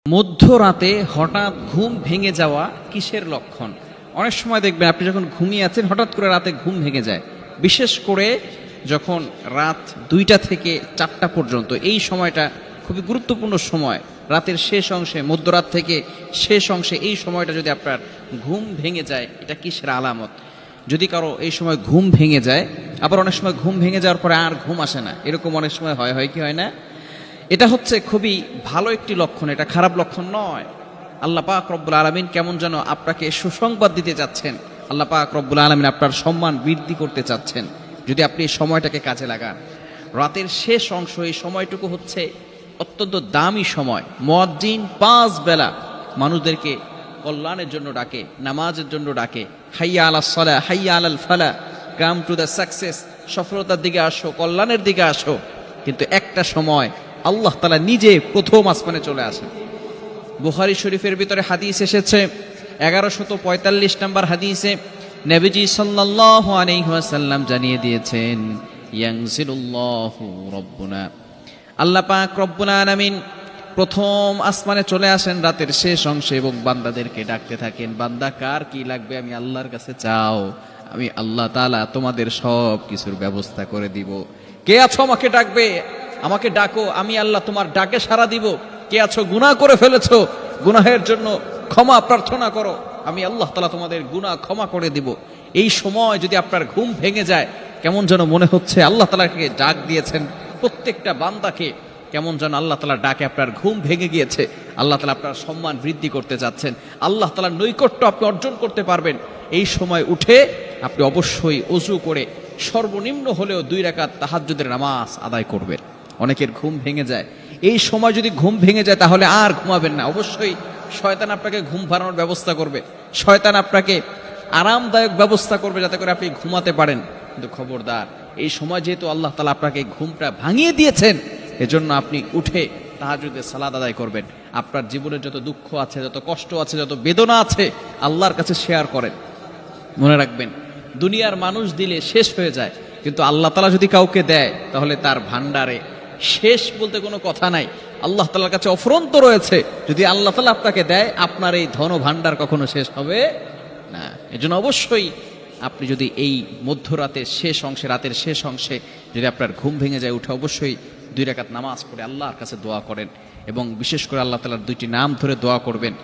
মধ্যরাতে হঠাৎ ঘুম ভেঙে যাওয়া কিসের লক্ষণ? অনেক সময় দেখবেন আপনি যখন ঘুমিয়ে আছেন হঠাৎ করে রাতে ঘুম ভেঙে যায়, বিশেষ করে যখন রাত 2টা থেকে 4টা পর্যন্ত। এই সময়টা খুবই গুরুত্বপূর্ণ সময়, রাতের শেষ অংশে, মধ্যরাত থেকে শেষ অংশে এই সময়টা যদি আপনার ঘুম ভেঙে যায়, এটা কিসের আলামত? যদি কারো এই সময় ঘুম ভেঙে যায়, আবার অনেক সময় ঘুম ভেঙে যাওয়ার পরে আর ঘুম আসে না, এরকম অনেক সময় হয় কি হয় না? এটা হচ্ছে খুবই ভালো একটি লক্ষণ, এটা খারাপ লক্ষণ নয়। আল্লাহ পাক রব্বুল আলামিন কেমন যেন আপনাকে সুসংবাদ দিতে যাচ্ছেন। আল্লাহ পাক রব্বুল আলামিন আপনার সম্মান বৃদ্ধি করতে চাচ্ছেন যদি আপনি এই সময়টাকে কাজে লাগান। রাতের শেষ অংশ, এই সময়টুকু হচ্ছে অত্যন্ত দামি সময়। মুয়াজ্জিন 5 বেলা মানুষদেরকে কল্যাণের জন্য ডাকে, নামাজের জন্য ডাকে, হাইয়া আলাস সালাহ, হাইয়া আলাল ফালাহ, কাম টু দ্য সাকসেস, সফলতার দিকে আসো, কল্যাণের দিকে আসো। কিন্তু একটা সময় আল্লাহ তাআলা নিজে প্রথম আসমানে চলে আসেন। বুখারী শরীফের ভিতরে হাদিস এসেছে, 1145 নম্বর হাদিসে নবীজি সাল্লাল্লাহু আলাইহি ওয়াসাল্লাম জানিয়ে দিয়েছেন, ইয়ানজিলুল্লাহু রাব্বুনা, আল্লাহ পাক রব্বুল আলামিন প্রথম আসমানে চলে আসেন রাতের শেষ অংশে এবং বান্দাদেরকে ডাকতে থাকেন, বান্দা কার কি লাগবে আমি আল্লাহর কাছে চাও, আমি আল্লাহ তাআলা তোমাদের সব কিছুর ব্যবস্থা করে দিব। কে আছো আমাকে ডাকবে, আমাকে ডাকো, আমি আল্লাহ তোমার ডাকে সাড়া দিব। কে আছো গুনাহ করে ফেলেছো, গুনাহের জন্য ক্ষমা প্রার্থনা করো, আমি আল্লাহ তাআলা তোমাদের গুনাহ ক্ষমা করে দিব। এই সময় যদি আপনার ঘুম ভেঙে যায়, কেমন যেন মনে হচ্ছে আল্লাহ তাআলাকে ডাক দিয়েছেন প্রত্যেকটা বান্দাকে, কেমন যেন আল্লাহ তাআলা ডাকে আপনার ঘুম ভেঙে গিয়েছে। আল্লাহ তাআলা আপনার সম্মান বৃদ্ধি করতে যাচ্ছেন, আল্লাহ তাআলার নৈকট্য আপনি অর্জন করতে পারবেন। এই সময় উঠে আপনি অবশ্যই ওযু করে সর্বনিম্ন হলেও 2 রাকাত তাহাজ্জুদের নামাজ আদায় করবেন। অনেকের ঘুম ভেঙে যায়, এই সময় যদি ঘুম ভেঙে যায় তাহলে আর ঘুমাবেন না। অবশ্যই শয়তান আপনাকে ঘুম ভাড়ানোর ব্যবস্থা করবে, শয়তান আপনাকে আরামদায়ক ব্যবস্থা করবে যাতে করে আপনি ঘুমাতে পারেন। কিন্তু খবরদার, এই সময় যেহেতু আল্লাহ তাআলা আপনাকে ঘুমটা ভাঙিয়ে দিয়েছেন, এজন্য আপনি উঠে তাহাজ্জুদের সালাত আদায় করবেন। আপনার জীবনের যত দুঃখ আছে, যত কষ্ট আছে, যত বেদনা আছে আল্লাহর কাছে শেয়ার করেন। মনে রাখবেন, দুনিয়ার মানুষ দিলে শেষ হয়ে যায়, কিন্তু আল্লাহ তাআলা যদি কাউকে দেয় তাহলে তার ভান্ডারে শেষ বলতে কোনো কথা নাই। আল্লাহ তাআলার কাছে অফুরন্ত রয়েছে। যদি আল্লাহ তাআলা আপনাকে দেয়, আপনার এই ধন ভান্ডার কখনো শেষ হবে না। এজন্য অবশ্যই আপনি যদি এই মধ্যরাতের শেষ অংশে, রাতের শেষ অংশে যদি আপনার ঘুম ভেঙে যায়, উঠে অবশ্যই 2 রাকাত নামাজ পড়ে আল্লাহর কাছে দোয়া করেন এবং বিশেষ করে আল্লাহ তাআলার 2টি নাম ধরে দোয়া করবেন।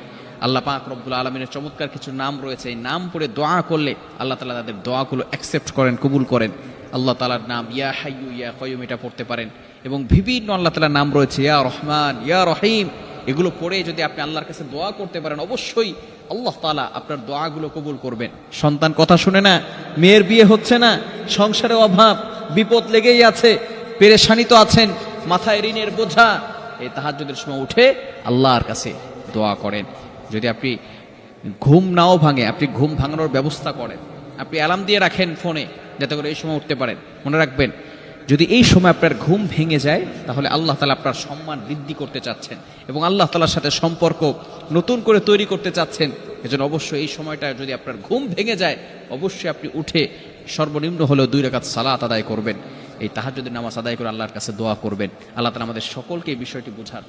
আল্লাহ পাক রব্বুল আলামিনের চমৎকার কিছু নাম রয়েছে, এই নাম পড়ে দোয়া করলে আল্লাহ তাআলা তাদের দোয়াগুলো অ্যাকসেপ্ট করেন, কবুল করেন। আল্লাহ তাআলার নাম ইয়া হাইয়্যু ইয়া কাইয়্যুম এটা পড়তে পারেন এবং বিভিন্ন আল্লাহ তাআলার নাম রয়েছে, ইয়া রহমান, ইয়া রহিম, এগুলো পড়ে যদি আপনি আল্লাহর কাছে দোয়া করতে পারেন, অবশ্যই আল্লাহ তাআলা আপনার দোয়াগুলো কবুল করবেন। সন্তান কথা শুনে না, মেয়ের বিয়ে হচ্ছে না, সংসারে অভাব বিপদ লেগেই আছে, পেরেশানিতে আছেন, মাথায় ঋণের বোঝা, এই তাহাজ্জুদের সময় উঠে আল্লাহর কাছে দোয়া করেন। যদি আপনি ঘুম নাও ভাঙে, আপনি ঘুম ভাঙানোর ব্যবস্থা করেন, আপনি অ্যালার্ম দিয়ে রাখেন ফোনে যাতে করে এই সময় উঠতে পারেন। মনে রাখবেন, যদি এই সময় আপনার ঘুম ভেঙে যায় তাহলে আল্লাহ তাআলা আপনার সম্মান বৃদ্ধি করতে চাচ্ছেন এবং আল্লাহ তাআলার সাথে সম্পর্ক নতুন করে তৈরি করতে চাচ্ছেন। এজন্য অবশ্যই এই সময়টা যদি আপনার ঘুম ভেঙে যায়, অবশ্যই আপনি উঠে সর্বনিম্ন হলেও 2 রাকাত সালাত আদায় করবেন, এই তাহাজ্জুদের নামাজ আদায় করে আল্লাহর কাছে দোয়া করবেন। আল্লাহ তাআলা আমাদের সকলকে এই বিষয়টি বোঝার